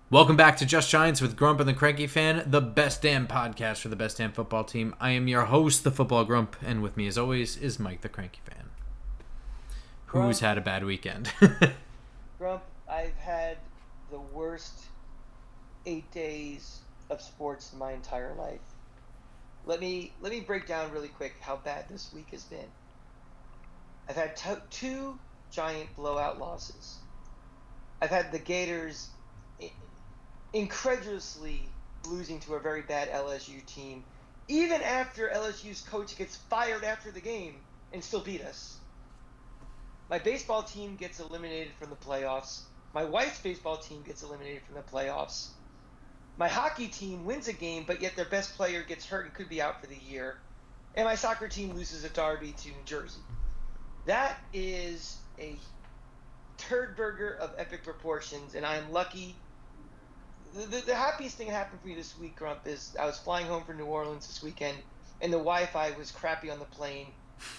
Welcome back to Just Giants with Grump and the Cranky Fan, the best damn podcast for the best damn football team. I am your host, the Football Grump, and with me as always is Mike the Cranky Fan, who's had a bad weekend. Grump, I've had the worst 8 days of sports in my entire life. Let me break down really quick how bad this week has been. I've had two giant blowout losses. I've had the Gators incredulously losing to a very bad LSU team, even after LSU's coach gets fired after the game and still beat us. My baseball team gets eliminated from the playoffs. My wife's baseball team gets eliminated from the playoffs. My hockey team wins a game, but yet their best player gets hurt and could be out for the year. And my soccer team loses at Derby to New Jersey. That is a turd burger of epic proportions, and I am lucky. The happiest thing that happened for me this week, Grump, is I was flying home from New Orleans this weekend, and the Wi-Fi was crappy on the plane,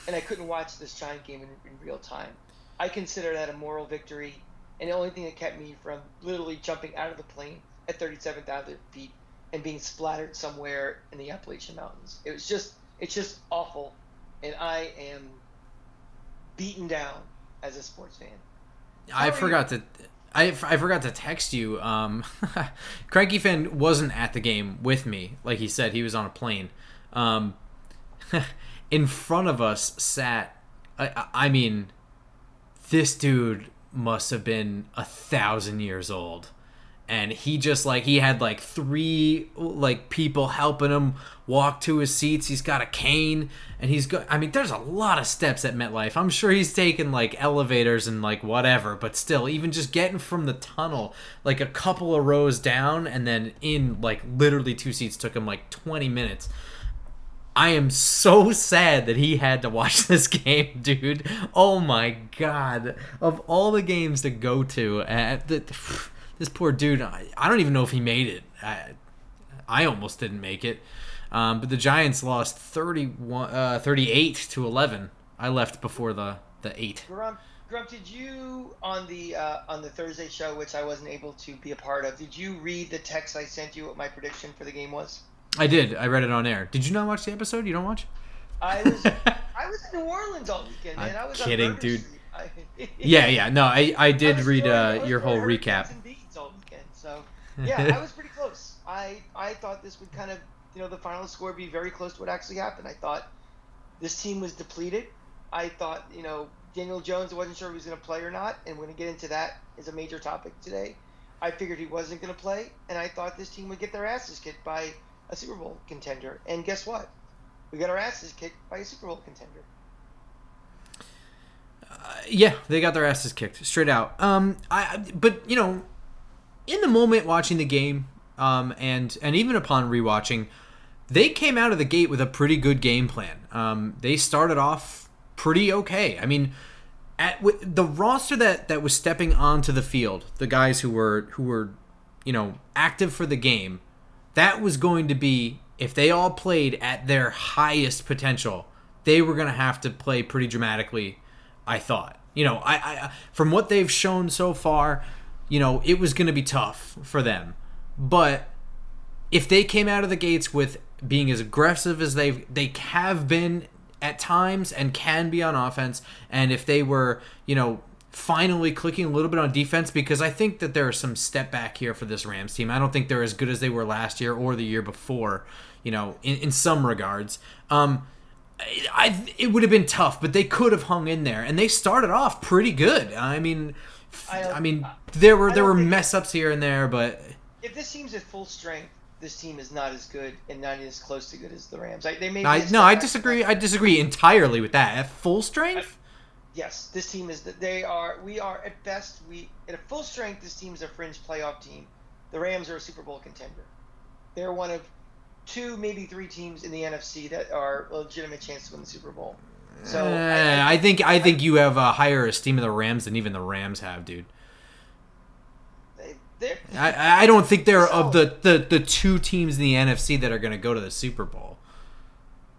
and I couldn't watch this Giant game in real time. I consider that a moral victory, and the only thing that kept me from literally jumping out of the plane at 37,000 feet and being splattered somewhere in the Appalachian Mountains. It's just awful, and I am beaten down as a sports fan. I forgot to text you. Cranky Fan wasn't at the game with me. Like he said, he was on a plane. In front of us sat, I mean, this dude must have been 1,000 years old. And he just he had three people helping him walk to his seats. He's got a cane, and there's a lot of steps at MetLife. I'm sure he's taken elevators and whatever, but still, even just getting from the tunnel a couple of rows down and then in literally 2 seats took him 20 minutes. I am so sad that he had to watch this game, dude. Oh my god! Of all the games to go to this poor dude, I don't even know if he made it. I almost didn't make it. But the Giants lost 38-11. I left before the 8. Grump, did you on the Thursday show, which I wasn't able to be a part of, did you read the text I sent you what my prediction for the game was? I did. I read it on air. Did you not watch the episode? You don't watch? I was in New Orleans all weekend, man. I was kidding, on dude. Street. Yeah. No, I did read your whole recap. All weekend, so yeah, I was pretty close. I thought this would kind of, the final score be very close to what actually happened. I thought this team was depleted. I thought, Daniel Jones, I wasn't sure if he was going to play or not, and we're going to get into that as a major topic today. I figured he wasn't going to play, and I thought this team would get their asses kicked by a Super Bowl contender. And guess what? We got our asses kicked by a Super Bowl contender. Yeah, they got their asses kicked straight out. But in the moment watching the game, and even upon rewatching, they came out of the gate with a pretty good game plan. They started off pretty okay. I mean, the roster that was stepping onto the field, the guys who were active for the game, that was going to be, if they all played at their highest potential, they were going to have to play pretty dramatically, I thought. I from what they've shown so far, it was going to be tough for them. But if they came out of the gates with being as aggressive as they have been at times and can be on offense, and if they were, finally clicking a little bit on defense, because I think that there are some step back here for this Rams team. I don't think they're as good as they were last year or the year before, in some regards. It would have been tough, but they could have hung in there, and they started off pretty good. There were mess ups here and there, but if this team's at full strength, this team is not as good and not as close to good as the Rams. I disagree. I disagree entirely with that. At full strength. Yes, this team is. We are at best. At a full strength, this team is a fringe playoff team. The Rams are a Super Bowl contender. They're one of 2, maybe 3 teams in the NFC that are a legitimate chance to win the Super Bowl. So I think you have a higher esteem of the Rams than even the Rams have, dude. I don't think they're of the 2 teams in the NFC that are going to go to the Super Bowl.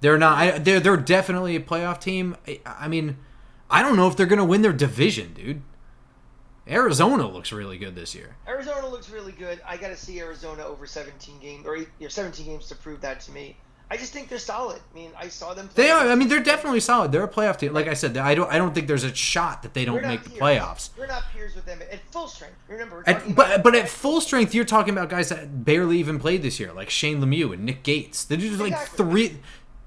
They're not. They're definitely a playoff team. I mean, I don't know if they're going to win their division, dude. Arizona looks really good this year. Arizona looks really good. I got to see Arizona over 17 games, or 17 games to prove that to me. I just think they're solid. I mean, I saw them play. They are. I mean, they're definitely solid. They're a playoff team. Like I said, I don't think there's a shot that they don't make the playoffs. We're not peers with them at full strength. Remember, but at full strength, you're talking about guys that barely even played this year, like Shane Lemieux and Nick Gates. They're just like three.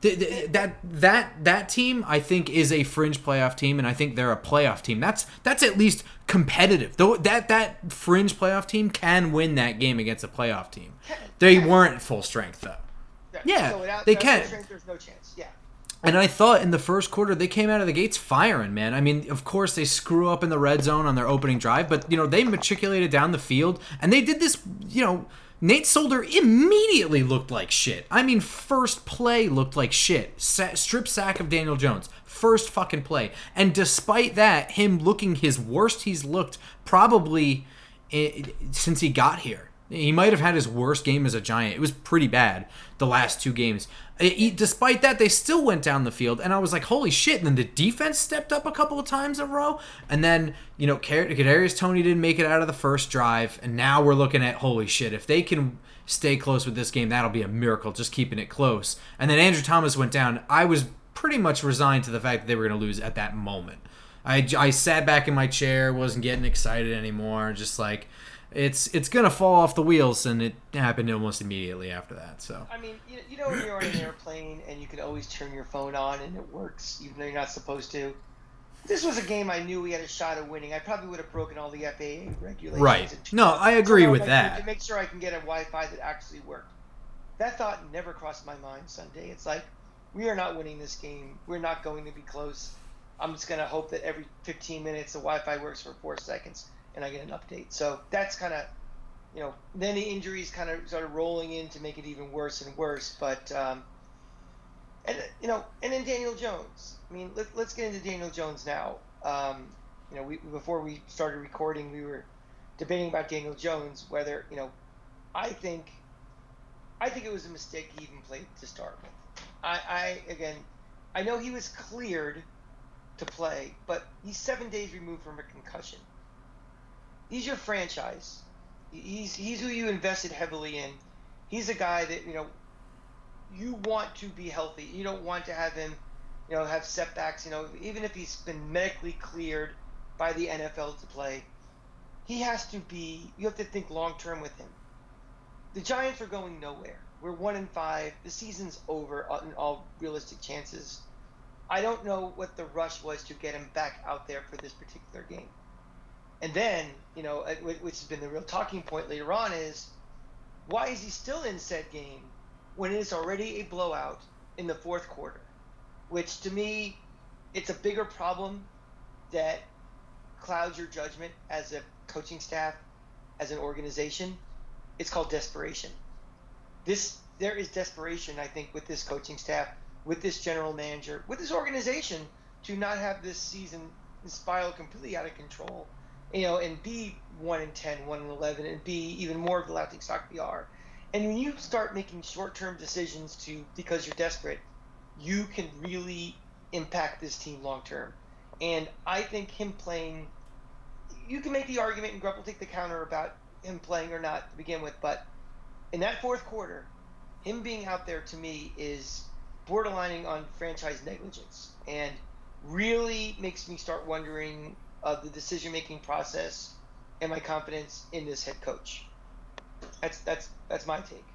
That team, I think, is a fringe playoff team, and I think they're a playoff team. That's at least competitive. Though that fringe playoff team can win that game against a playoff team. They weren't full strength though. Yeah, so they can. There's no chance. Yeah. And I thought in the first quarter they came out of the gates firing, man. I mean, of course they screw up in the red zone on their opening drive, but they matriculated down the field, and they did this. Nate Solder immediately looked like shit. I mean, first play looked like shit. Strip sack of Daniel Jones. First fucking play. And despite that, him looking his worst he's looked probably since he got here. He might have had his worst game as a Giant. It was pretty bad the last two games. Despite that, they still went down the field, and I was like, holy shit. And then the defense stepped up a couple of times in a row. And then, Kadarius Toney didn't make it out of the first drive, and now we're looking at, holy shit, if they can stay close with this game, that'll be a miracle, just keeping it close. And then Andrew Thomas went down. I was pretty much resigned to the fact that they were going to lose at that moment. I sat back in my chair, wasn't getting excited anymore, just like... It's gonna fall off the wheels, and it happened almost immediately after that. So I mean, when you're on an airplane and you can always turn your phone on and it works, even though you're not supposed to. This was a game I knew we had a shot of winning. I probably would have broken all the FAA regulations. Right. No, I agree with that. To make sure I can get a Wi-Fi that actually worked. That thought never crossed my mind Sunday. It's like, we are not winning this game. We're not going to be close. I'm just gonna hope that every 15 minutes the Wi-Fi works for 4 seconds. And I get an update. So that's kind of, then the injuries kind of started rolling in to make it even worse and worse. But, and then Daniel Jones. I mean, let's get into Daniel Jones now. Before we started recording, we were debating about Daniel Jones, whether, I think it was a mistake he even played to start with. I know he was cleared to play, but he's 7 days removed from a concussion. He's your franchise. He's who you invested heavily in. He's a guy that, you want to be healthy. You don't want to have him, have setbacks, even if he's been medically cleared by the NFL to play. You have to think long term with him. The Giants are going nowhere. We're 1-5. The season's over in all realistic chances. I don't know what the rush was to get him back out there for this particular game. And then, which has been the real talking point later on, is why is he still in said game when it is already a blowout in the fourth quarter? Which, to me, it's a bigger problem that clouds your judgment as a coaching staff, as an organization. It's called desperation. There is desperation, I think, with this coaching staff, with this general manager, with this organization, to not have this season spiral completely out of control. And be 1-10, 1-11, and be even more galactic stock we are. And when you start making short-term decisions because you're desperate, you can really impact this team long-term. And I think him playing, you can make the argument, and Grump will take the counter about him playing or not to begin with, but in that fourth quarter, him being out there to me is borderlining on franchise negligence, and really makes me start wondering of the decision-making process and my confidence in this head coach. That's my take.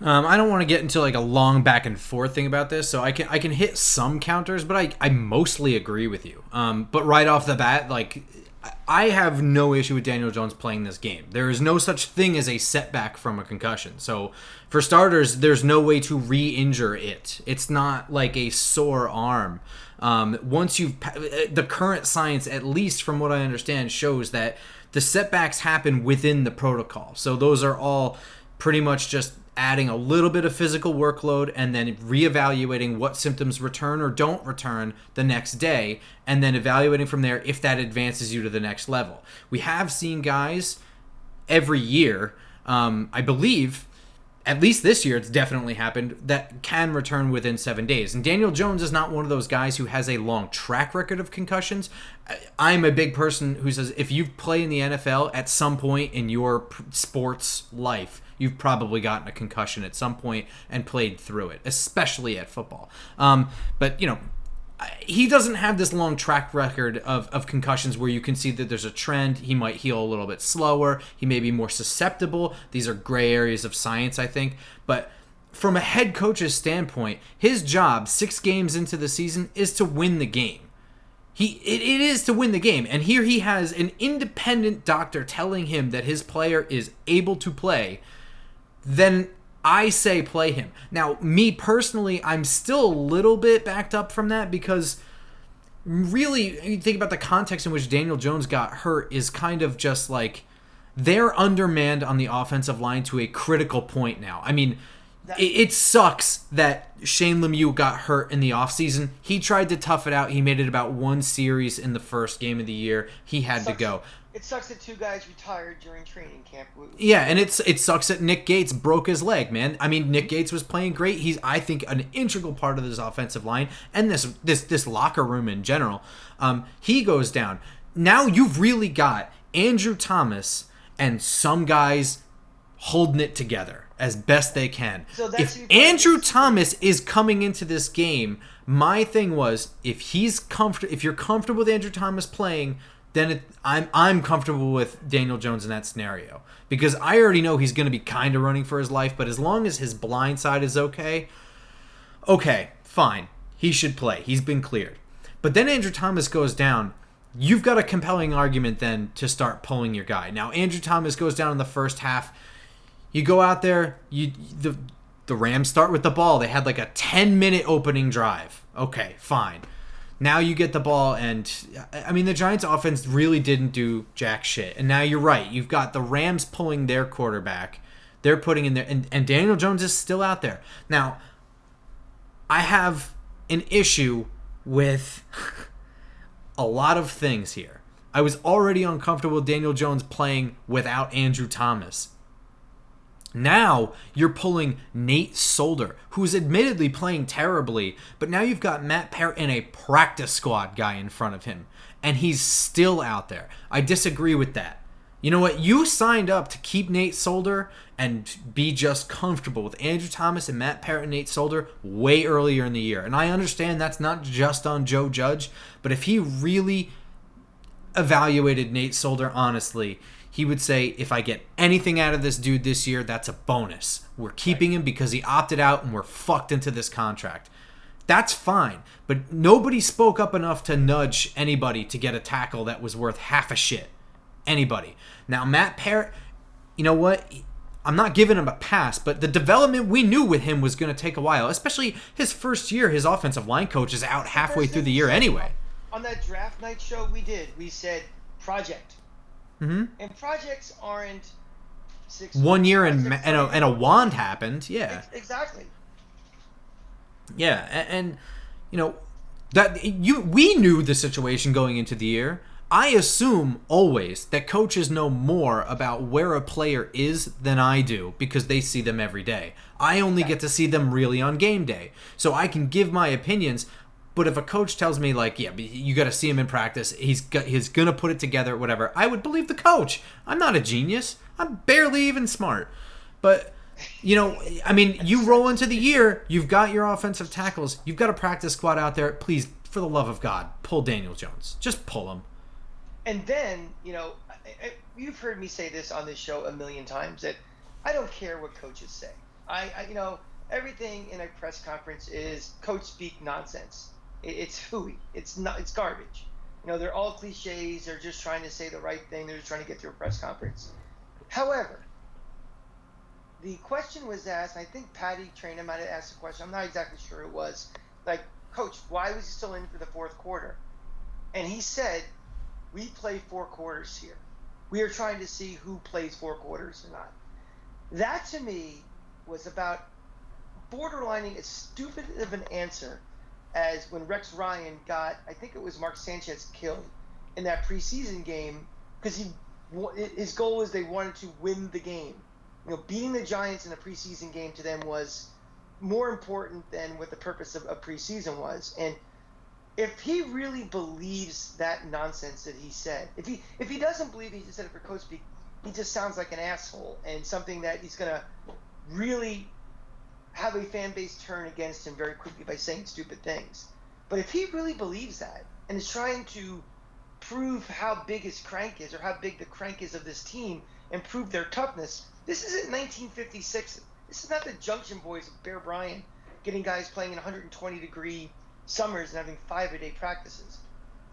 I don't want to get into like a long back and forth thing about this, so I can hit some counters, but I mostly agree with you. But right off the bat, like, I have no issue with Daniel Jones playing this game. There is no such thing as a setback from a concussion. So for starters, there's no way to re-injure it. It's not like a sore arm. The current science, at least from what I understand, shows that the setbacks happen within the protocol. So those are all pretty much just adding a little bit of physical workload and then reevaluating what symptoms return or don't return the next day, and then evaluating from there if that advances you to the next level. We have seen guys every year, I believe, at least this year, it's definitely happened, that can return within 7 days. And Daniel Jones is not one of those guys who has a long track record of concussions. I'm a big person who says if you play in the NFL at some point in your sports life, you've probably gotten a concussion at some point and played through it, especially at football. But, he doesn't have this long track record of concussions where you can see that there's a trend. He might heal a little bit slower. He may be more susceptible. These are gray areas of science, I think. But from a head coach's standpoint, his job 6 games into the season is to win the game. It is to win the game. And here he has an independent doctor telling him that his player is able to play. Then I say play him. Now, me personally, I'm still a little bit backed up from that because really, you think about the context in which Daniel Jones got hurt is kind of just like they're undermanned on the offensive line to a critical point now. I mean, it sucks that Shane Lemieux got hurt in the offseason. He tried to tough it out. He made it about 1 series in the first game of the year. He had to go. It sucks that 2 guys retired during training camp. Yeah, and it sucks that Nick Gates broke his leg, man. I mean, Nick Gates was playing great. He's, I think, an integral part of this offensive line and this locker room in general. He goes down. Now you've really got Andrew Thomas and some guys holding it together as best they can. So if Andrew Thomas is coming into this game, my thing was if you're comfortable with Andrew Thomas playing, then I'm comfortable with Daniel Jones in that scenario because I already know he's going to be kind of running for his life, but as long as his blind side is okay, fine. He should play. He's been cleared. But then Andrew Thomas goes down. You've got a compelling argument then to start pulling your guy. Now, Andrew Thomas goes down in the first half. You go out there, the Rams start with the ball. They had like a 10-minute opening drive. Okay, fine. Now you get the ball, and I mean, the Giants' offense really didn't do jack shit. And now you're right. You've got the Rams pulling their quarterback. They're putting in there, and Daniel Jones is still out there. Now, I have an issue with a lot of things here. I was already uncomfortable with Daniel Jones playing without Andrew Thomas. Now you're pulling Nate Solder, who's admittedly playing terribly, but now you've got Matt Parrott and a practice squad guy in front of him, and he's still out there. I disagree with that. You know what? You signed up to keep Nate Solder and be just comfortable with Andrew Thomas and Matt Parrott and Nate Solder way earlier in the year. And I understand that's not just on Joe Judge, but if he really evaluated Nate Solder honestly, he would say, if I get anything out of this dude this year, that's a bonus. We're keeping him because he opted out and we're fucked into this contract. That's fine. But nobody spoke up enough to nudge anybody to get a tackle that was worth half a shit. Anybody. Now, Matt Parrott, you know what? I'm not giving him a pass, but the development we knew with him was going to take a while. Especially his first year, his offensive line coach is out halfway through the year anyway. On that draft night show we said project. Mm-hmm. And projects aren't 6 1 year and a wand happened. Yeah. Exactly. Yeah, and you know that we knew the situation going into the year. I assume always that coaches know more about where a player is than I do because they see them every day. I only get to see them really on game day. So I can give my opinions. But if a coach tells me, like, yeah, you got to see him in practice, he's going to put it together, whatever, I would believe the coach. I'm not a genius. I'm barely even smart. But, you know, I mean, you roll into the year, you've got your offensive tackles, you've got a practice squad out there. Please, for the love of God, pull Daniel Jones. Just pull him. And then, you know, you've heard me say this on this show a million times, that I don't care what coaches say. I you know, everything in a press conference is coach speak nonsense. It's hooey. It's not. It's garbage. You know, they're all cliches. They're just trying to say the right thing. They're just trying to get through a press conference. However, the question was asked, and I think Patty Trainer might have asked the question. I'm not exactly sure it was. Like, Coach, why was he still in for the fourth quarter? And he said, we play 4 quarters here. We are trying to see who plays 4 quarters or not. That, to me, was about borderlining as stupid of an answer as when Rex Ryan got, I think it was Mark Sanchez killed in that preseason game because his goal was they wanted to win the game. beating the Giants in a preseason game to them was more important than what the purpose of preseason was. And if he really believes that nonsense that he said, if he doesn't believe he just said it for coach speak, he just sounds like an asshole and something that he's going to really have a fan base turn against him very quickly by saying stupid things. But if he really believes that and is trying to prove how big his crank is or how big the crank is of this team and prove their toughness, this isn't 1956. This is not the Junction Boys of Bear Bryant getting guys playing in 120-degree summers and having 5-a-day practices.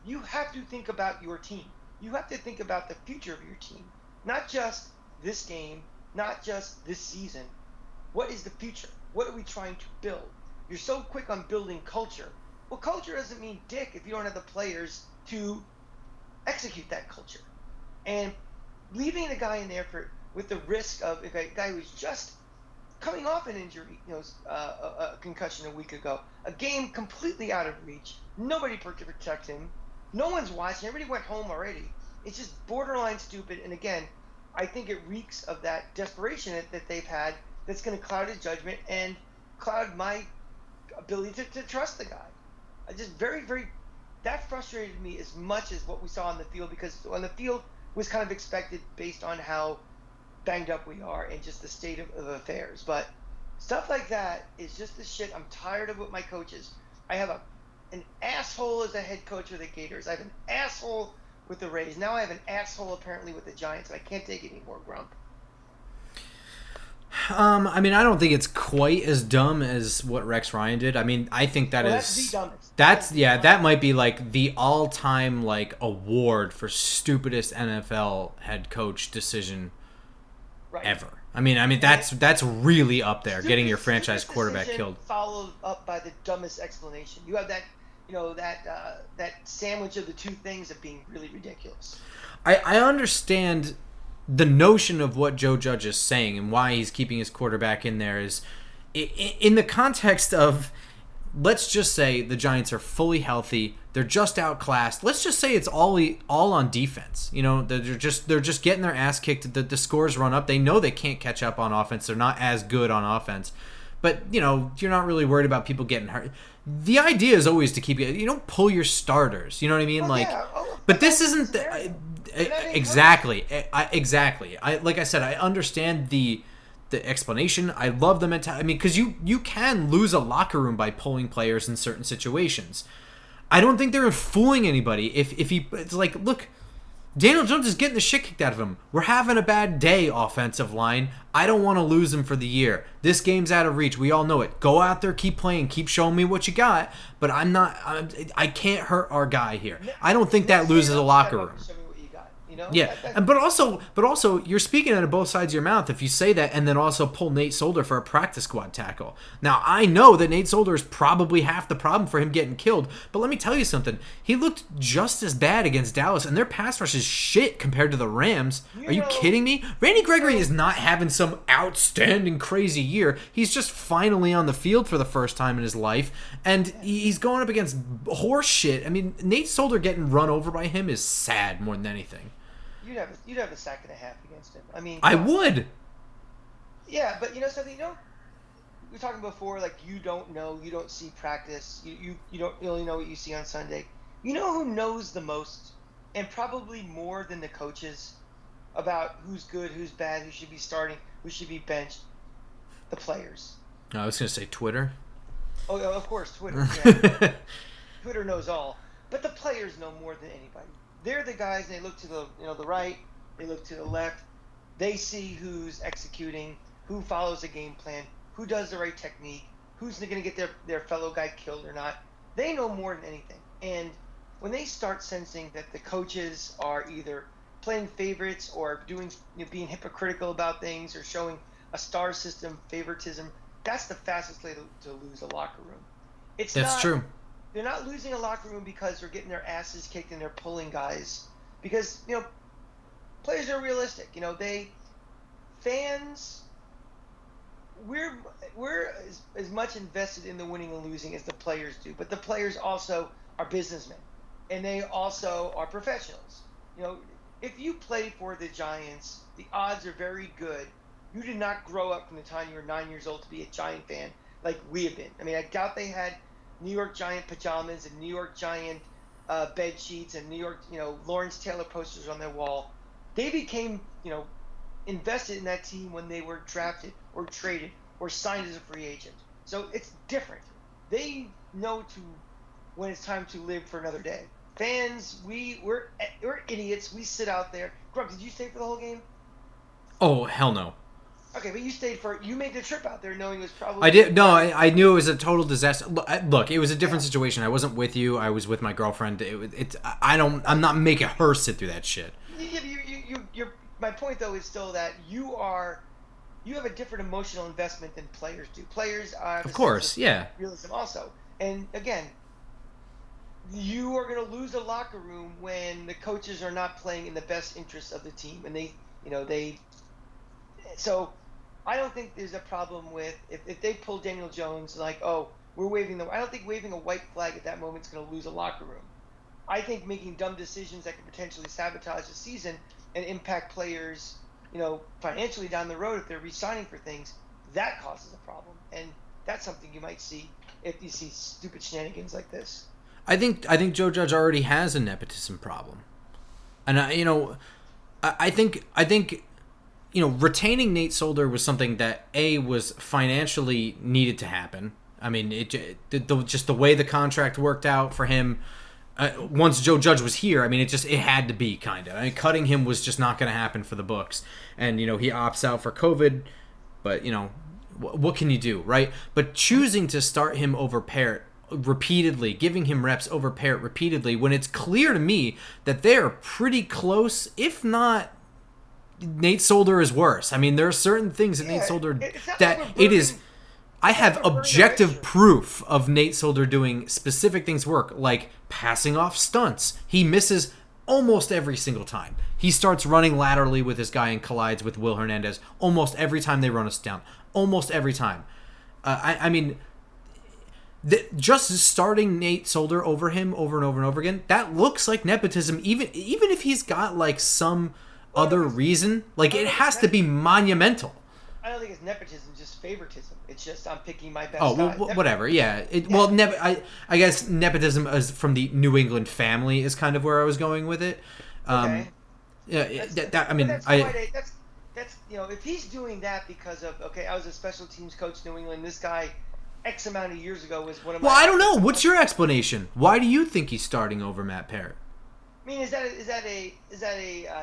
You have to think about your team. You have to think about the future of your team. Not just this game, not just this season. What is the future? What are we trying to build? You're so quick on building culture. Well, culture doesn't mean dick if you don't have the players to execute that culture. And leaving a guy in there with the risk of a guy who's just coming off an injury, a concussion a week ago, a game completely out of reach, nobody to protect him, no one's watching, everybody went home already. It's just borderline stupid. And again, I think it reeks of that desperation that they've had that's going to cloud his judgment and cloud my ability to trust the guy. I just that frustrated me as much as what we saw on the field, because on the field was kind of expected based on how banged up we are and just the state of affairs. But stuff like that is just the shit I'm tired of with my coaches. I have an asshole as a head coach with the Gators. I have an asshole with the Rays. Now I have an asshole apparently with the Giants, and I can't take it anymore, Grump. I mean, I don't think it's quite as dumb as what Rex Ryan did. I mean, I think that's the dumbest. That might be like the all-time like award for stupidest NFL head coach decision ever. I mean that's really up there, getting your franchise quarterback killed. Followed up by the dumbest explanation. You have that, that sandwich of the two things of being really ridiculous. I understand the notion of what Joe Judge is saying and why he's keeping his quarterback in there is in the context of, let's just say the Giants are fully healthy, they're just outclassed. Let's just say it's all on defense. They're just getting their ass kicked. The scores run up. They know they can't catch up on offense. They're not as good on offense. But, you're not really worried about people getting hurt. The idea is always to keep you don't pull your starters. You know what I mean? But this isn't exactly. Like I said, I understand the explanation. I love the mentality. I mean, because you can lose a locker room by pulling players in certain situations. I don't think they're fooling anybody. If it's like, look, Daniel Jones is getting the shit kicked out of him. We're having a bad day, offensive line. I don't want to lose him for the year. This game's out of reach. We all know it. Go out there, keep playing, keep showing me what you got. But I can't hurt our guy here. I don't think that loses a locker room. Yeah, but also you're speaking out of both sides of your mouth if you say that and then also pull Nate Solder for a practice squad tackle. Now, I know that Nate Solder is probably half the problem for him getting killed, but let me tell you something. He looked just as bad against Dallas, and their pass rush is shit compared to the Rams. Are you kidding me? Randy Gregory is not having some outstanding crazy year. He's just finally on the field for the first time in his life, and he's going up against horse shit. I mean, Nate Solder getting run over by him is sad more than anything. You'd have a sack and a half against him. I mean, I would. Yeah, but something. We were talking before, like you don't see practice. You don't really know what you see on Sunday. You know who knows the most, and probably more than the coaches, about who's good, who's bad, who should be starting, who should be benched? The players. I was gonna say Twitter. Oh, of course, Twitter. Yeah. Twitter knows all, but the players know more than anybody. They're the guys, and they look to the right, they look to the left. They see who's executing, who follows a game plan, who does the right technique, who's going to get their fellow guy killed or not. They know more than anything. And when they start sensing that the coaches are either playing favorites or being hypocritical about things or showing a star system favoritism, that's the fastest way to lose a locker room. That's true. They're not losing a locker room because they're getting their asses kicked and they're pulling guys. Because, players are realistic. Fans, we're as much invested in the winning and losing as the players do. But the players also are businessmen. And they also are professionals. If you play for the Giants, the odds are very good You did not grow up from the time you were 9 years old to be a Giant fan like we have been. I mean, I doubt they had New York Giant pajamas and New York Giant bed sheets and New York, Lawrence Taylor posters on their wall. They became, invested in that team when they were drafted or traded or signed as a free agent. So it's different. They know when it's time to live for another day. Fans, we're idiots. We sit out there. Grump, did you stay for the whole game? Oh, hell no. Okay, but you made the trip out there knowing it was probably... I did. No, I knew it was a total disaster. Look, it was a different situation. I wasn't with you. I was with my girlfriend. I'm not making her sit through that shit. My point though is still that you have a different emotional investment than players do. Players are, of course, yeah, realism also. And again, you are going to lose a locker room when the coaches are not playing in the best interest of the team, and they. So, I don't think there's a problem with if they pull Daniel Jones like, oh, we're waving I don't think waving a white flag at that moment is going to lose a locker room. I think making dumb decisions that could potentially sabotage the season and impact players, financially down the road if they're re-signing for things, that causes a problem, and that's something you might see if you see stupid shenanigans like this. I think Joe Judge already has a nepotism problem, and I think retaining Nate Solder was something that was financially needed to happen. I mean, just the way the contract worked out for him. Once Joe Judge was here, I mean, it had to be kind of. I mean, cutting him was just not going to happen for the books, and he opts out for COVID, but what can you do, right? But choosing to start him over Parrott repeatedly, giving him reps over Parrott repeatedly, when it's clear to me that they are pretty close, if not. Nate Solder is worse. I mean, there are certain things that Nate Solder I have objective proof of Nate Solder doing specific things work, like passing off stunts. He misses almost every single time. He starts running laterally with his guy and collides with Will Hernandez almost every time they run us down. Almost every time. I mean, just starting Nate Solder over him over and over and over again, that looks like nepotism. Even if he's got like some other reason, like it has to be monumental. I don't think it's nepotism, just favoritism. It's just I'm picking my best. Oh, well, whatever. Yeah. Well, I guess nepotism is from the New England family is kind of where I was going with it. Okay. Yeah. That's if he's doing that because of I was a special teams coach in New England. This guy, X amount of years ago, was one of my. Well, I don't know. What's your explanation? Why do you think he's starting over Matt Parrott? I mean, is that a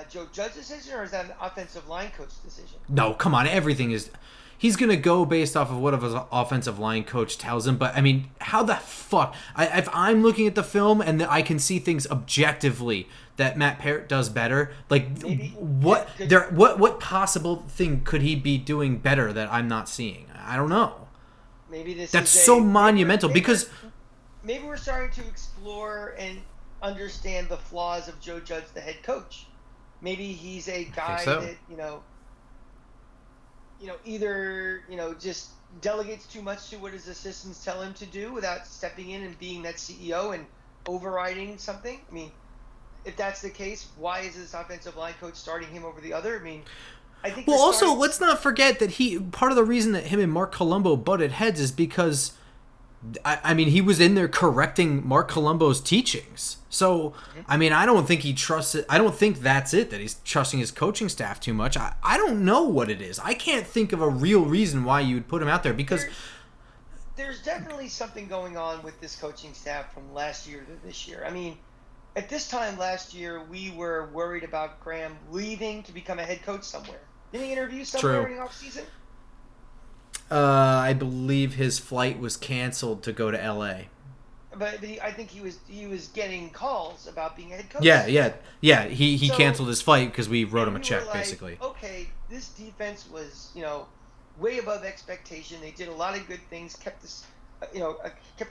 Joe Judge decision, or is that an offensive line coach decision? No, come on. Everything is. He's gonna go based off of what his offensive line coach tells him. But I mean, how the fuck? If I'm looking at the film and I can see things objectively that Matt Parrott does better, like what possible thing could he be doing better that I'm not seeing? I don't know. Maybe that's so monumental because maybe we're starting to explore and understand the flaws of Joe Judge, the head coach. Maybe he's a guy that either just delegates too much to what his assistants tell him to do without stepping in and being that CEO and overriding something. I mean, if that's the case, why is this offensive line coach starting him over the other? I mean, I think. Well, also let's not forget that part of the reason that him and Mark Colombo butted heads is because. I mean, he was in there correcting Mark Colombo's teachings. So, I mean, I don't think he trusts it. I don't think that's it, that he's trusting his coaching staff too much. I don't know what it is. I can't think of a real reason why you would put him out there because... There's definitely something going on with this coaching staff from last year to this year. I mean, at this time last year, we were worried about Graham leaving to become a head coach somewhere. Didn't he interview somewhere in the offseason? I believe his flight was canceled to go to L.A. But I think he was getting calls about being a head coach. Yeah. He canceled his flight because we wrote him a check, basically. Okay, this defense was way above expectation. They did a lot of good things. Kept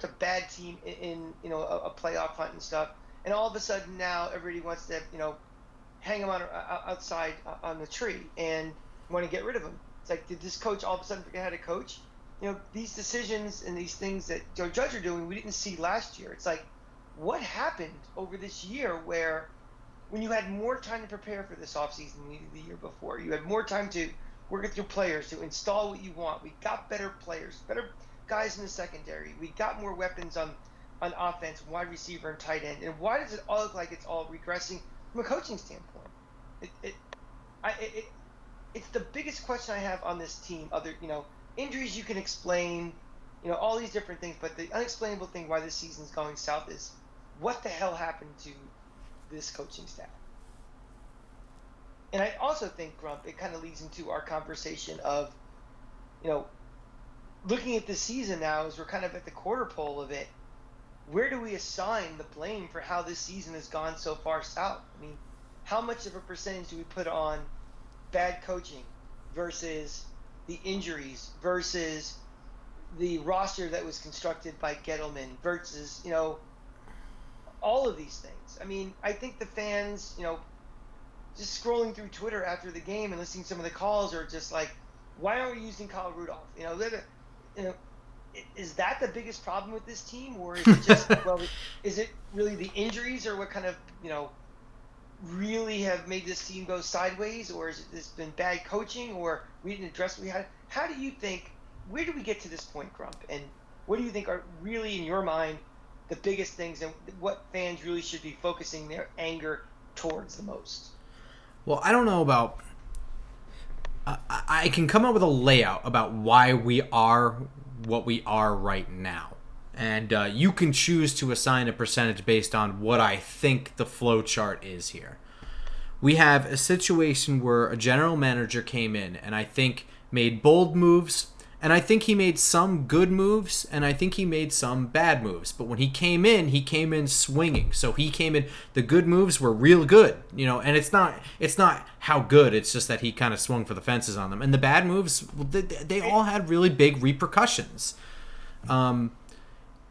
a bad team in a playoff hunt and stuff. And all of a sudden now everybody wants to hang him outside on the tree and want to get rid of him. It's like, did this coach all of a sudden forget how to coach? These decisions and these things that Joe Judge are doing, we didn't see last year. It's like, what happened over this year where when you had more time to prepare for this offseason than you did the year before, you had more time to work with your players to install what you want. We got better players, better guys in the secondary. We got more weapons on offense, wide receiver and tight end. And why does it all look like it's all regressing from a coaching standpoint? It's the biggest question I have on this team. Other, injuries you can explain, all these different things, but the unexplainable thing why this season's going south is what the hell happened to this coaching staff? And I also think, Grump, it kind of leads into our conversation of, looking at this season now as we're kind of at the quarter pole of it, where do we assign the blame for how this season has gone so far south? I mean, how much of a percentage do we put on bad coaching versus the injuries versus the roster that was constructed by Gettleman versus, all of these things? I mean, I think the fans, just scrolling through Twitter after the game and listening to some of the calls are just like, why aren't we using Kyle Rudolph? Is that the biggest problem with this team, or is it just is it really the injuries, or what kind of really have made this team go sideways, or is it this been bad coaching, or we didn't address what we had? How do you think? Where do we get to this point, Grump? And what do you think are really, in your mind, the biggest things, and what fans really should be focusing their anger towards the most? Well, I don't know about. I can come up with a layout about why we are what we are right now. And you can choose to assign a percentage based on what I think the flow chart is here. We have a situation where a general manager came in and I think made bold moves, and I think he made some good moves, and I think he made some bad moves. But when he came in swinging. So he came in, the good moves were real good, and it's not how good, it's just that he kind of swung for the fences on them. And the bad moves, they all had really big repercussions.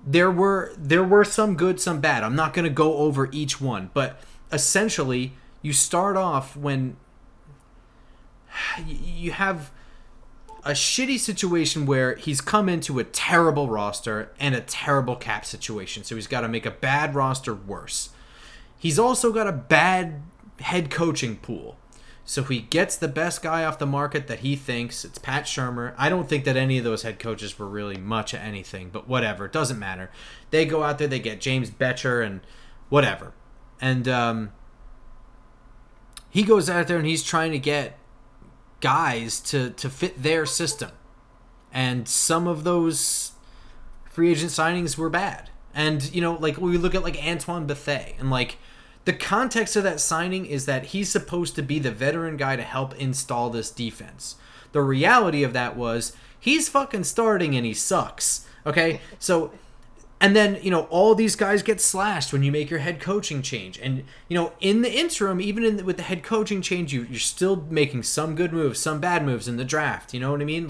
There were some good, some bad. I'm not going to go over each one, but essentially you start off when you have a shitty situation where he's come into a terrible roster and a terrible cap situation. So he's got to make a bad roster worse. He's also got a bad head coaching pool. So he gets the best guy off the market that he thinks. It's Pat Shurmur. I don't think that any of those head coaches were really much of anything, but whatever. It doesn't matter. They go out there, they get James Betcher and whatever. And he goes out there and he's trying to get guys to fit their system. And some of those free agent signings were bad. And, we look at Antoine Bethea and the context of that signing is that he's supposed to be the veteran guy to help install this defense. The reality of that was he's fucking starting and he sucks. Okay? So, and then, all these guys get slashed when you make your head coaching change. And, in the interim, even with the head coaching change, you're still making some good moves, some bad moves in the draft. You know what I mean?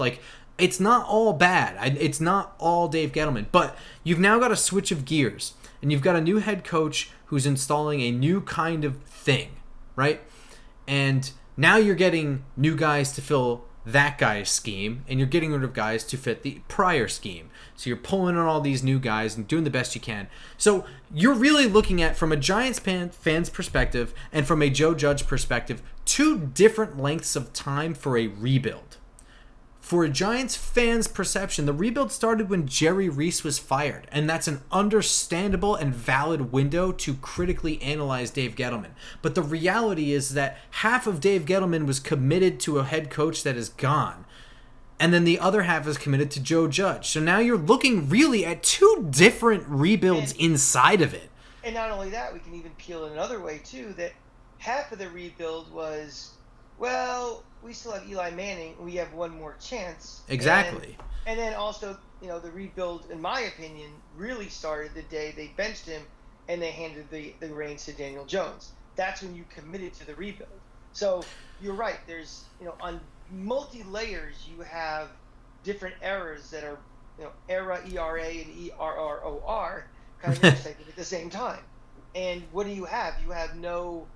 It's not all bad. It's not all Dave Gettleman. But you've now got a switch of gears. And you've got a new head coach who's installing a new kind of thing, right? And now you're getting new guys to fill that guy's scheme, and you're getting rid of guys to fit the prior scheme. So you're pulling on all these new guys and doing the best you can. So you're really looking at, from a Giants fan's perspective and from a Joe Judge perspective, two different lengths of time for a rebuild. For a Giants fan's perception, the rebuild started when Jerry Reese was fired, and that's an understandable and valid window to critically analyze Dave Gettleman. But the reality is that half of Dave Gettleman was committed to a head coach that is gone, and then the other half is committed to Joe Judge. So now you're looking really at two different rebuilds inside of it. And not only that, we can even peel it another way, too, that half of the rebuild was, well, we still have Eli Manning. We have one more chance. Exactly. And then also, the rebuild, in my opinion, really started the day they benched him and they handed the reins to Daniel Jones. That's when you committed to the rebuild. So you're right. There's, on multi-layers, you have different eras that are, era, ERA, and ERROR kind of intersecting at the same time. And what do you have? You have no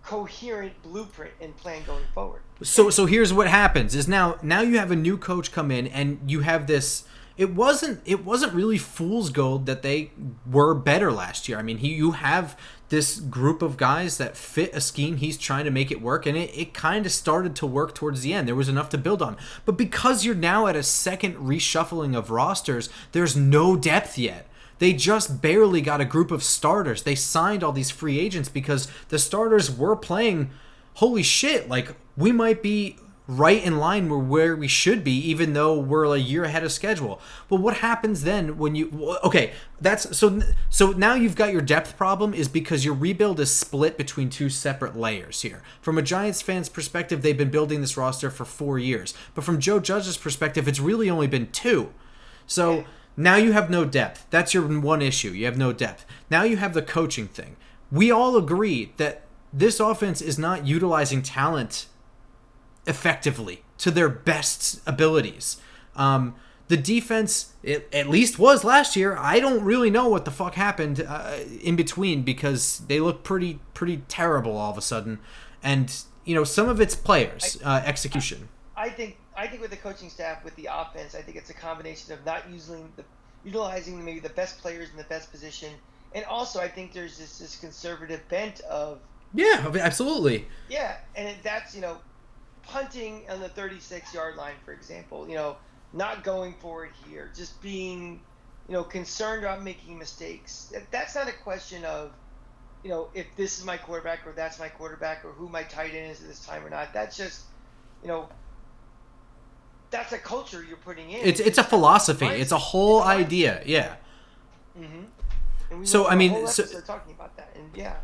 coherent blueprint and plan going forward. So here's what happens is now you have a new coach come in, and you have this, it wasn't really fool's gold that they were better last year. I mean, you have this group of guys that fit a scheme he's trying to make it work, and it kind of started to work towards the end. There was enough to build on. But because you're now at a second reshuffling of rosters, there's no depth yet. They just barely got a group of starters. They signed all these free agents because the starters were playing, holy shit, like we might be right in line where we should be, even though we're a year ahead of schedule. Well, what happens then when you... Okay, that's... So now you've got your depth problem is because your rebuild is split between two separate layers here. From a Giants fan's perspective, they've been building this roster for 4 years. But from Joe Judge's perspective, it's really only been 2. So now you have no depth. That's your one issue. You have no depth. Now you have the coaching thing. We all agree that this offense is not utilizing talent effectively to their best abilities. The defense, it at least was last year. I don't really know what the fuck happened in between because they look pretty terrible all of a sudden. And some of it's players execution. I think with the coaching staff, with the offense, I think it's a combination of not utilizing maybe the best players in the best position, and also I think there's this conservative bent of absolutely and that's punting on the 36-yard line, for example, not going for it here, just being, concerned about making mistakes. That's not a question of, if this is my quarterback or that's my quarterback or who my tight end is at this time or not. That's just, that's a culture you're putting in. It's a philosophy. It's a whole idea. Yeah. Mm-hmm. And we so I mean, talking about that, and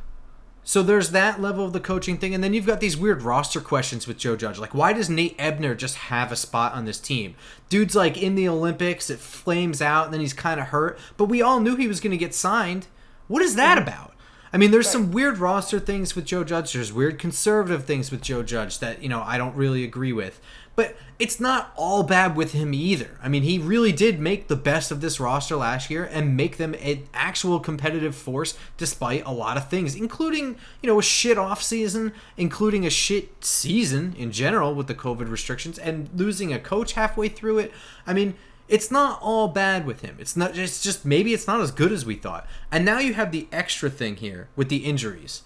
So there's that level of the coaching thing, and then you've got these weird roster questions with Joe Judge. Like, why does Nate Ebner just have a spot on this team? Dude's like in the Olympics, it flames out, and then he's kind of hurt. But we all knew he was going to get signed. What is that about? I mean, there's some weird roster things with Joe Judge. There's weird conservative things with Joe Judge that, I don't really agree with. But it's not all bad with him either. I mean, he really did make the best of this roster last year and make them an actual competitive force despite a lot of things, including, a shit off season, including a shit season in general with the COVID restrictions and losing a coach halfway through it. I mean, it's not all bad with him. It's just maybe it's not as good as we thought. And now you have the extra thing here with the injuries.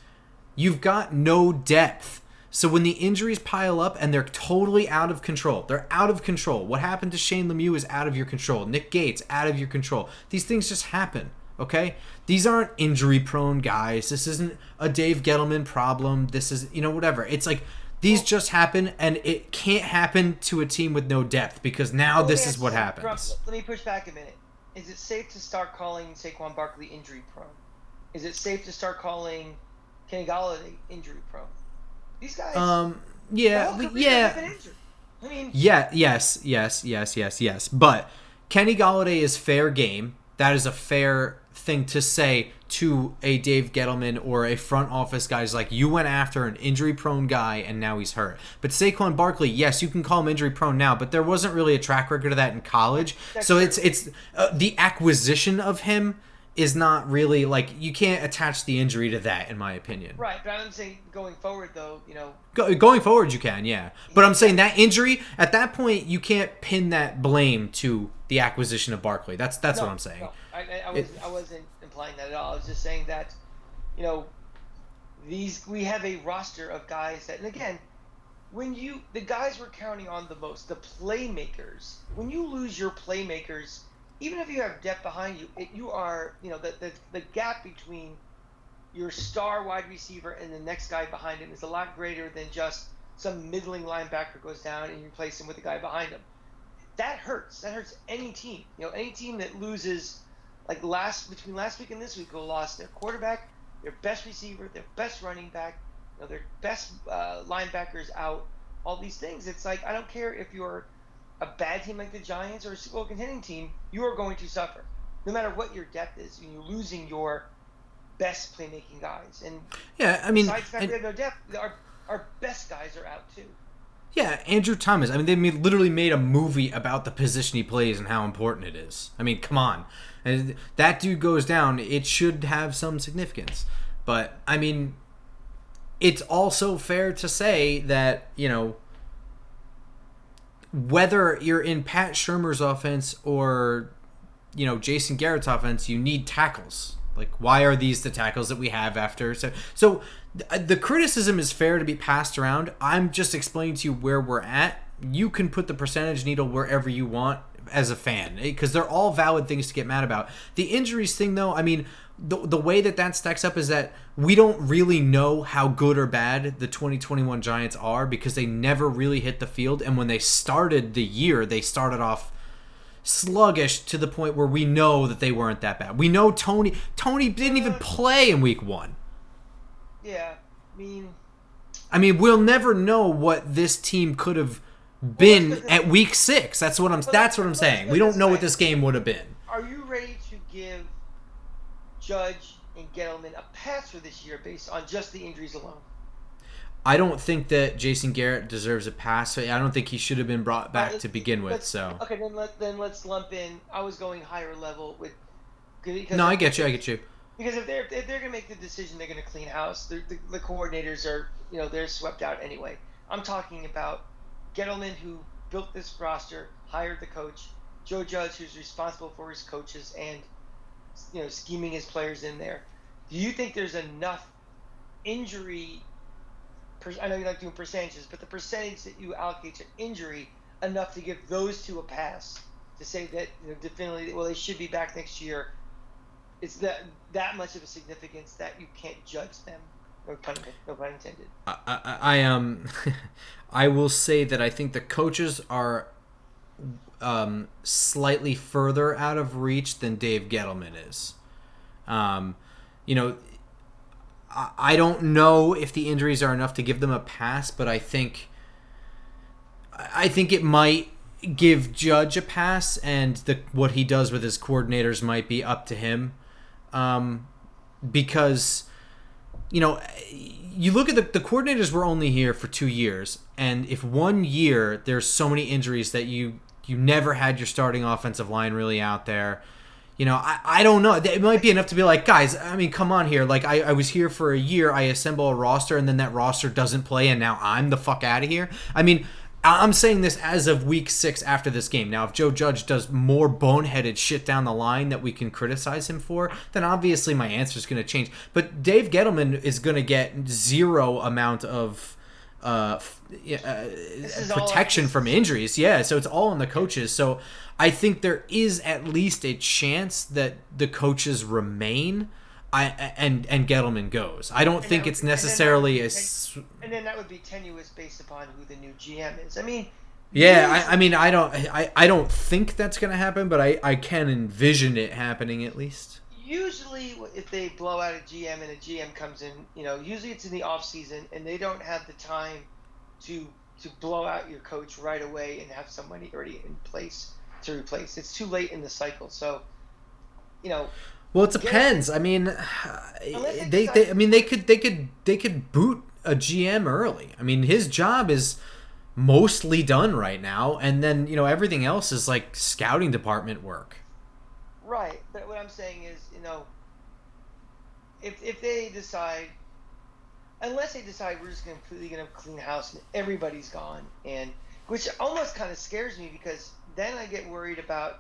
You've got no depth. So when the injuries pile up and they're totally out of control, they're out of control. What happened to Shane Lemieux is out of your control. Nick Gates, out of your control. These things just happen, okay? These aren't injury-prone guys. This isn't a Dave Gettleman problem. This is, whatever. It's like these just happen, and it can't happen to a team with no depth because now this is what happens. Grump, let me push back a minute. Is it safe to start calling Saquon Barkley injury-prone? Is it safe to start calling Kenny Golladay injury-prone? These guys. I mean. Yes. But Kenny Golladay is fair game. That is a fair thing to say to a Dave Gettleman or a front office guys like you went after an injury-prone guy and now he's hurt. But Saquon Barkley, yes, you can call him injury-prone now, but there wasn't really a track record of that in college. That's so true. It's the acquisition of him is not really, like, you can't attach the injury to that, in my opinion. Right, but I'm saying going forward, though, Going forward, you can, yeah. But I'm saying that injury, at that point, you can't pin that blame to the acquisition of Barkley. That's what I'm saying. No, I wasn't implying that at all. I was just saying that, we have a roster of guys that, and again, the guys we're counting on the most, the playmakers, when you lose your playmakers, even if you have depth behind you, you are, the gap between your star wide receiver and the next guy behind him is a lot greater than just some middling linebacker goes down and you replace him with the guy behind him. That hurts. That hurts any team. Any team that loses, like between last week and this week, who lost their quarterback, their best receiver, their best running back, their best linebackers out, all these things. It's like, I don't care if you're a bad team like the Giants or a Super Bowl contending team, you are going to suffer. No matter what your depth is, you're losing your best playmaking guys. And besides the fact we have no depth, our best guys are out too. Yeah, Andrew Thomas. I mean, they literally made a movie about the position he plays and how important it is. I mean, come on. And that dude goes down, it should have some significance. But, I mean, it's also fair to say that, whether you're in Pat Shurmur's offense or, Jason Garrett's offense, you need tackles. Like, why are these the tackles that we have after? So the criticism is fair to be passed around. I'm just explaining to you where we're at. You can put the percentage needle wherever you want as a fan, because they're all valid things to get mad about. The injuries thing, though, I mean, the way that stacks up is that we don't really know how good or bad the 2021 Giants are, because they never really hit the field. And when they started the year, they started off sluggish to the point where we know that they weren't that bad. We know Tony didn't even play in week 1. Yeah, I mean, we'll never know what this team could have been at week 6. That's what I'm saying. We don't know what this game would have been. Are you ready to give Judge and Gettleman a pass for this year based on just the injuries alone? I don't think that Jason Garrett deserves a pass. I don't think he should have been brought back to begin with. So okay, then let's lump in. I was going higher level with. No, I get you. Because if they're gonna make the decision, they're gonna clean house. The coordinators are they're swept out anyway. I'm talking about Gettleman, who built this roster, hired the coach, Joe Judge, who's responsible for his coaches and scheming his players in there. Do you think there's enough injury? I know you like doing percentages, but the percentage that you allocate to injury enough to give those two a pass to say that definitely, well, they should be back next year. It's that much of a significance that you can't judge them. No pun intended. I will say that I think the coaches are slightly further out of reach than Dave Gettleman is. I don't know if the injuries are enough to give them a pass, but I think it might give Judge a pass, and what he does with his coordinators might be up to him. Because, you look at the coordinators were only here for 2 years, and if 1 year there's so many injuries that you never had your starting offensive line really out there, I don't know. It might be enough to be like, guys, I mean, come on here. Like, I was here for a year. I assemble a roster, and then that roster doesn't play, and now I'm the fuck out of here. I mean, I'm saying this as of week 6 after this game. Now, if Joe Judge does more boneheaded shit down the line that we can criticize him for, then obviously my answer is going to change. But Dave Gettleman is going to get zero amount of protection from injuries. Yeah, so it's all on the coaches. So I think there is at least a chance that the coaches remain and Gettleman goes. I don't think it's necessarily and then that would be tenuous based upon who the new GM is. I mean, yeah, I don't think that's going to happen, but I can envision it happening at least. Usually, if they blow out a GM and a GM comes in, usually it's in the off season, and they don't have the time to blow out your coach right away and have somebody already in place to replace. It's too late in the cycle, so Well, it depends. I mean, they could boot a GM early. I mean, his job is mostly done right now, and then everything else is like scouting department work. Right, but what I'm saying is, if they decide, unless they decide we're just completely going to clean house and everybody's gone, and which almost kind of scares me, because then I get worried about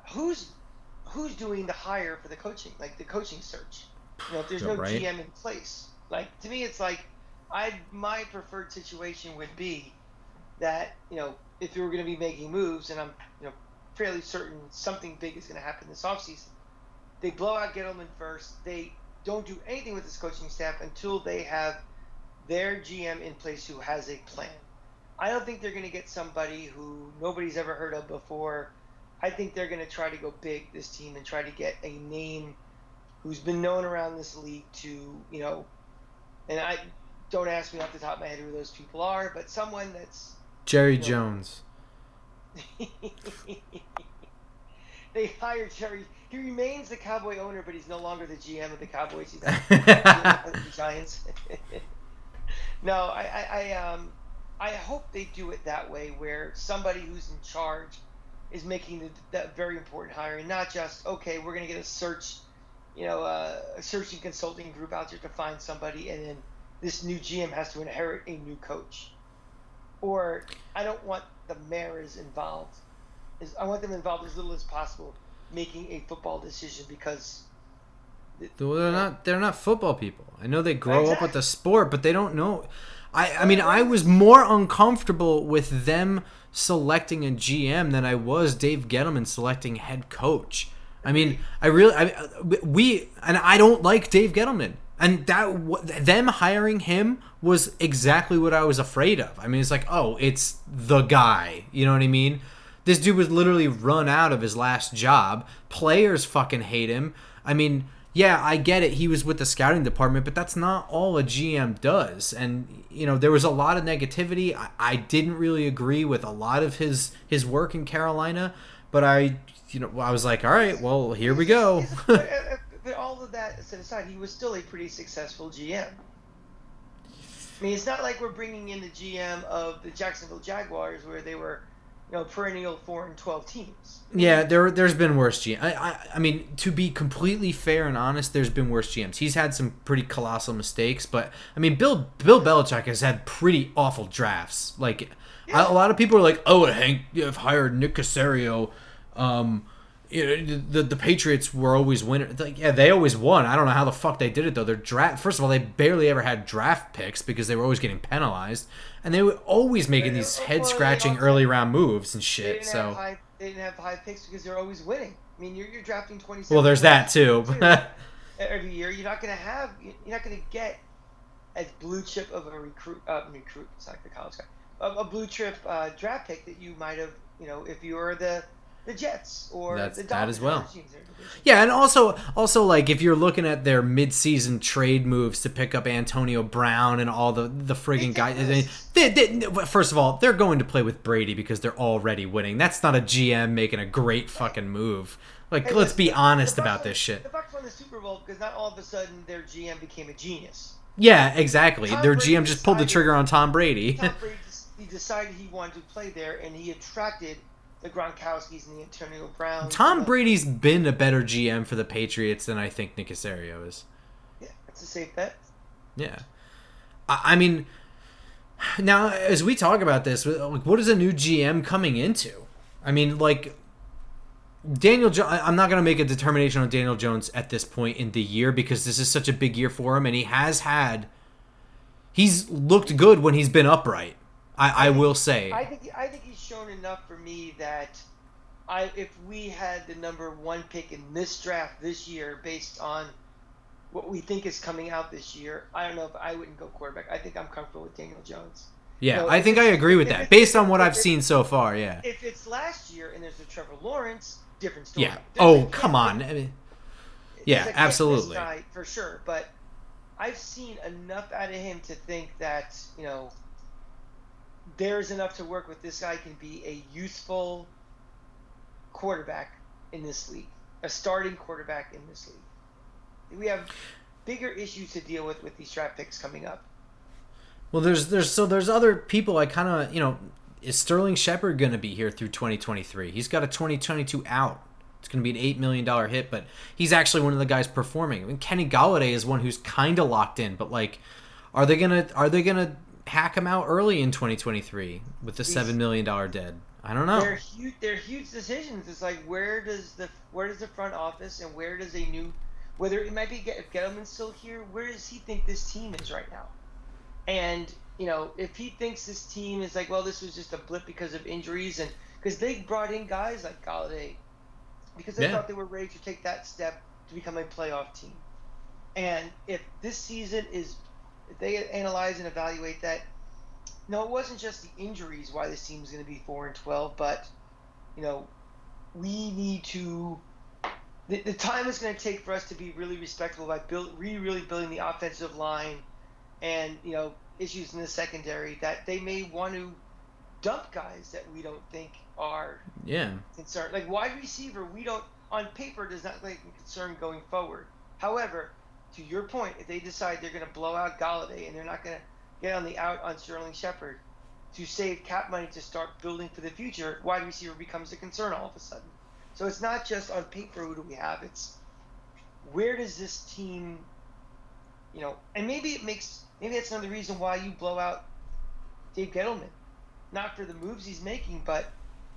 who's doing the hire for the coaching, like the coaching search. If there's no GM in place, like, to me, it's like my preferred situation would be that if you were going to be making moves, and I'm fairly certain something big is going to happen this offseason, they blow out Gettleman first. They don't do anything with this coaching staff until they have their GM in place who has a plan. I don't think they're going to get somebody who nobody's ever heard of before. I think they're going to try to go big, this team, and try to get a name who's been known around this league to, and I don't ask me off the top of my head who those people are, but someone that's Jerry Jones. They hired Jerry. He remains the Cowboy owner, but he's no longer the GM of the Cowboys. He's the GM of the Giants. No, I hope they do it that way, where somebody who's in charge is making that very important hire, and not just, okay, we're going to get a search, a searching consulting group out there to find somebody, and then this new GM has to inherit a new coach. Or I don't want the mayor is involved. I want them involved as little as possible, making a football decision because. They're not football people. I know they grow up with Exactly. the sport, but they don't know. I mean, I was more uncomfortable with them selecting a GM than I was Dave Gettleman selecting head coach. I mean, I don't like Dave Gettleman, and them hiring him was exactly what I was afraid of. I mean, it's like, oh, it's the guy. You know what I mean? This dude was literally run out of his last job. Players fucking hate him. I mean, yeah, I get it. He was with the scouting department, but that's not all a GM does. And, there was a lot of negativity. I didn't really agree with a lot of his work in Carolina, but I was like, all right, well, here we go. But all of that set aside, he was still a pretty successful GM. I mean, it's not like we're bringing in the GM of the Jacksonville Jaguars where they were, perennial 4-12 teams. Yeah, there's been worse GMs. I mean, to be completely fair and honest, there's been worse GMs. He's had some pretty colossal mistakes, but I mean, Bill Belichick has had pretty awful drafts. Like, a lot of people are like, "Oh, Hank, you've hired Nick Caserio." The Patriots were always winners. Like, yeah, they always won. I don't know how the fuck they did it though. Their draft, first of all, they barely ever had draft picks because they were always getting penalized, and they were always making these head scratching early round moves and shit. They didn't have high picks because they're always winning. I mean, you're drafting 27. Well, there's that too. Every year, you're not gonna get as blue chip of a recruit. It's like the college guy. A blue chip draft pick that you might have, if you were the Jets or the Dolphins. That as well. Yeah, and also like if you're looking at their mid-season trade moves to pick up Antonio Brown and all the friggin' guys, first of all, they're going to play with Brady because they're already winning. That's not a GM making a great fucking move. Like, let's be honest about this shit. The Bucs won the Super Bowl because not all of a sudden their GM became a genius. Yeah, exactly. Their GM just pulled the trigger on Tom Brady. Tom Brady he decided he wanted to play there, and he attracted the Gronkowskis and the Antonio Browns. Tom Brady's been a better GM for the Patriots than I think Nick Caserio is. Yeah, that's a safe bet. Yeah. I mean, now, as we talk about this, like, what is a new GM coming into? I mean, like, I'm not going to make a determination on Daniel Jones at this point in the year because this is such a big year for him, and he's looked good when he's been upright. I will say. I think he's shown enough for me that if we had the number 1 pick in this draft this year based on what we think is coming out this year, I don't know if I wouldn't go quarterback. I think I'm comfortable with Daniel Jones. Yeah, I think I agree with that based on what I've seen so far, yeah. If it's last year and there's a Trevor Lawrence, different story. Yeah. Oh, come on. I mean, yeah, absolutely. Guy for sure, but I've seen enough out of him to think that, there's enough to work with. This guy can be a useful quarterback in this league, a starting quarterback in this league. We have bigger issues to deal with these draft picks coming up. Well, there's other people I kind of, is Sterling Shepard going to be here through 2023? He's got a 2022 out. It's going to be an $8 million hit, but he's actually one of the guys performing. I mean, Kenny Golladay is one who's kind of locked in, but like, are they gonna hack him out early in 2023 with the $7 million dead? I don't know. They're huge decisions. It's like where does the front office and where does whether it might be if Gettleman's still here, where does he think this team is right now? And if he thinks this team is like, well, this was just a blip because of injuries and because they brought in guys like Golladay because they thought they were ready to take that step to become a playoff team. And if this season is if they analyze and evaluate that, no, it wasn't just the injuries why this team is going to be 4-12, but we need to. The time is going to take for us to be really respectable by really building the offensive line, and issues in the secondary that they may want to dump guys that we don't think are concerned. Like wide receiver, we don't on paper does not like a concern going forward. However, to your point, if they decide they're going to blow out Golladay and they're not going to get on the out on Sterling Shepard to save cap money to start building for the future, wide receiver becomes a concern all of a sudden. So it's not just on paper who do we have, it's where does this team, and maybe that's another reason why you blow out Dave Gettleman. not for the moves he's making, but To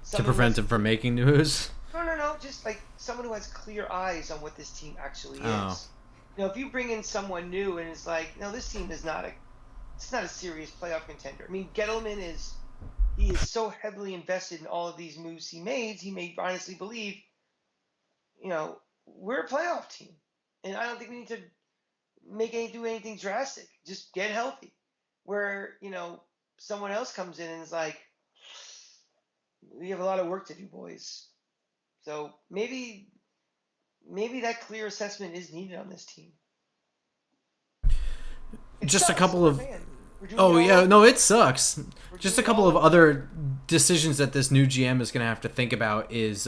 someone who prevent has him from making news. no, just like someone who has clear eyes on what this team actually Oh. is. If you bring in someone new and it's like, no, this team is not it's not a serious playoff contender. I mean, Gettleman he is so heavily invested in all of these moves he made. He made honestly believe, we're a playoff team, and I don't think we need to do anything drastic. Just get healthy. Where someone else comes in and is like, we have a lot of work to do, boys. So maybe that clear assessment is needed on this team. Just a sucks. couple of. Oh yeah, no, it sucks. Just a couple of other decisions that this new GM is going to have to think about is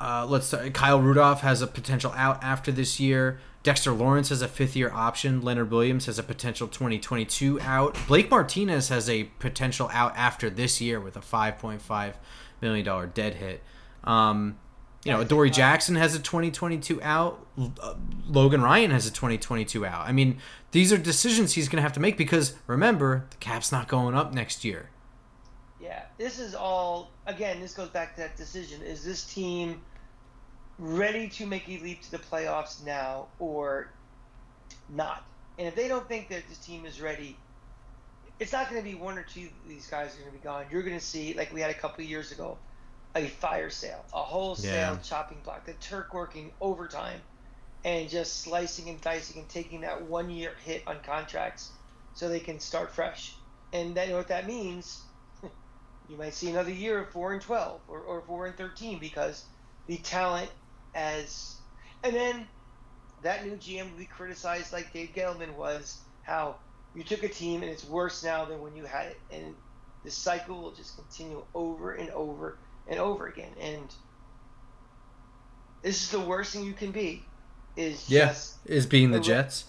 let's start. Kyle Rudolph has a potential out after this year. Dexter Lawrence has a 5th-year option. Leonard Williams has a potential 2022 out. Blake Martinez has a potential out after this year with a $5.5 million dead hit. Adoree Jackson has a 2022 out. Logan Ryan has a 2022 out. I mean, these are decisions he's going to have to make because, remember, the cap's not going up next year. Yeah, this is all, again, this goes back to that decision. Is this team ready to make a leap to the playoffs now or not? And if they don't think that this team is ready, it's not going to be one or two of these guys are going to be gone. You're going to see, like we had a couple of years ago, a fire sale, a wholesale chopping block, the Turk working overtime and just slicing and dicing and taking that 1-year hit on contracts so they can start fresh. And then what that means, you might see another year of 4-12 or 4-13 because the talent and then that new GM will be criticized like Dave Gettleman was, how you took a team and it's worse now than when you had it. And the cycle will just continue over and over and over again. And this is the worst thing you can be. Is being the Jets.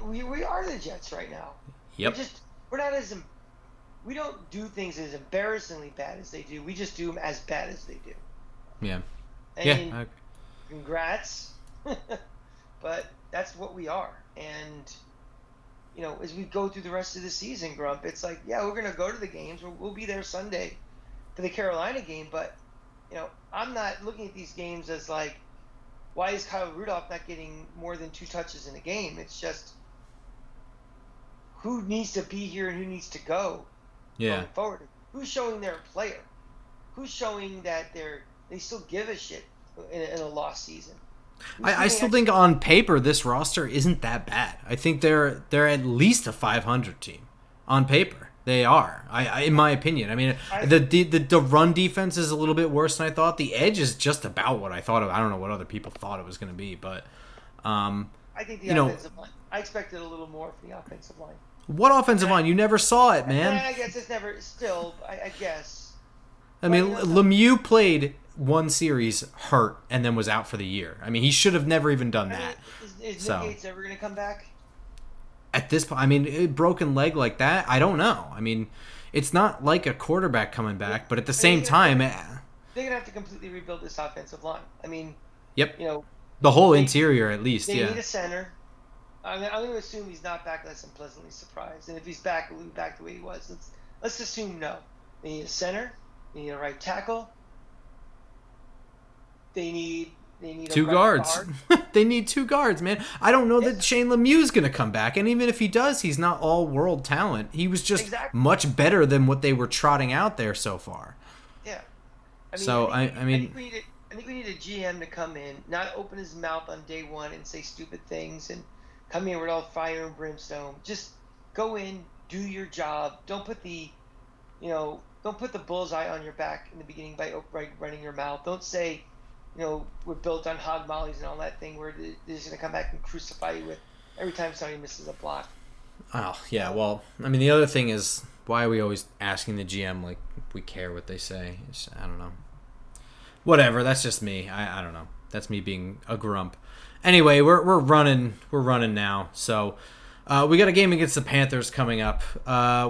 We are the Jets right now. Yep. We don't do things as embarrassingly bad as they do. We just do them as bad as they do. Yeah. Congrats. But that's what we are. And as we go through the rest of the season, Grump, it's like, yeah, we're gonna go to the games. We'll be there Sunday for the Carolina game, but I'm not looking at these games as like, why is Kyle Rudolph not getting more than 2 touches in a game? It's just who needs to be here and who needs to go going forward. Who's showing they're a player? Who's showing that they still give a shit in a lost season? I still think on paper this roster isn't that bad. I think they're at least a 500 team on paper. They are, in my opinion. I mean, the run defense is a little bit worse than I thought. The edge is just about what I thought of. I don't know what other people thought it was going to be, but I think the offensive line. I expected a little more from the offensive line. What offensive line? You never saw it, man. I guess it's never. Still, I guess. I mean, Lemieux played one series hurt and then was out for the year. I mean, he should have never even done that. Is Nick Gates ever going to come back? At this point, I mean, a broken leg like that, I don't know. I mean, it's not like a quarterback coming back, but at the same time, they're going to have to completely rebuild this offensive line. I mean, yep. The whole interior, at least. They need a center. I'm going to assume he's not back unless I'm pleasantly surprised. And if he's back, he'll be back the way he was. Let's assume no. They need a center. They need a right tackle. They need 2 guards. They need 2 guards, man. I don't know that Shane Lemieux is going to come back, and even if he does, he's not all world talent. He was just much better than what they were trotting out there so far. Yeah. I think we need a GM to come in, not open his mouth on day one and say stupid things and come in with all fire and brimstone. Just go in, do your job. Don't put the bullseye on your back in the beginning by running your mouth. Don't say, we're built on hog mollies and all that thing where they're just going to come back and crucify you with every time somebody misses a block. Oh, yeah. Well, I mean, the other thing is, why are we always asking the GM like we care what they say? I don't know. Whatever. That's just me. I don't know. That's me being a grump. Anyway, we're running now. So we got a game against the Panthers coming up.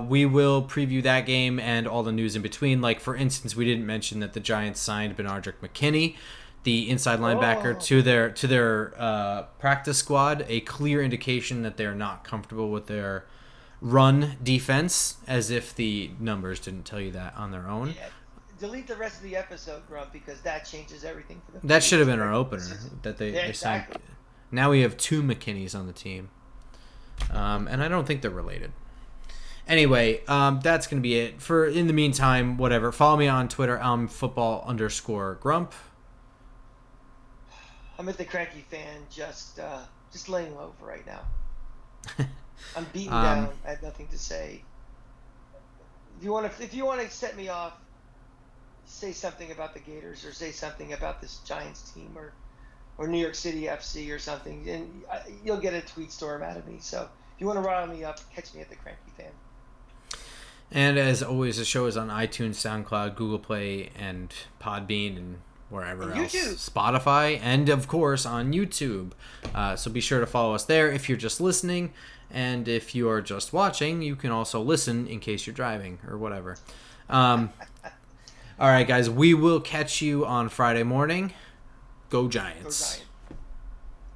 We will preview that game and all the news in between. Like, for instance, we didn't mention that the Giants signed Benardrick McKinney, the inside linebacker, to their practice squad. A clear indication that they're not comfortable with their run defense, as if the numbers didn't tell you that on their own. Yeah. Delete the rest of the episode, Grump, because that changes everything for them. That should have been our opener. That they signed. Exactly. Now we have 2 McKinneys on the team, and I don't think they're related. Anyway, that's gonna be it for. In the meantime, whatever. Follow me on Twitter. I'm football_Grump. I'm at the Cranky fan, just laying low for right now. I'm beaten down. I have nothing to say. If you want to set me off, say something about the Gators or say something about this Giants team or New York City FC or something, and you'll get a tweet storm out of me. So if you want to rile me up, catch me at the Cranky fan. And as always, the show is on iTunes, SoundCloud, Google Play, and Podbean, and wherever And else. YouTube. Spotify, and of course on YouTube. So be sure to follow us there if you're just listening. And if you are just watching, you can also listen in case you're driving or whatever. All right, guys, we will catch you on Friday morning. Go Giants. Go Giants.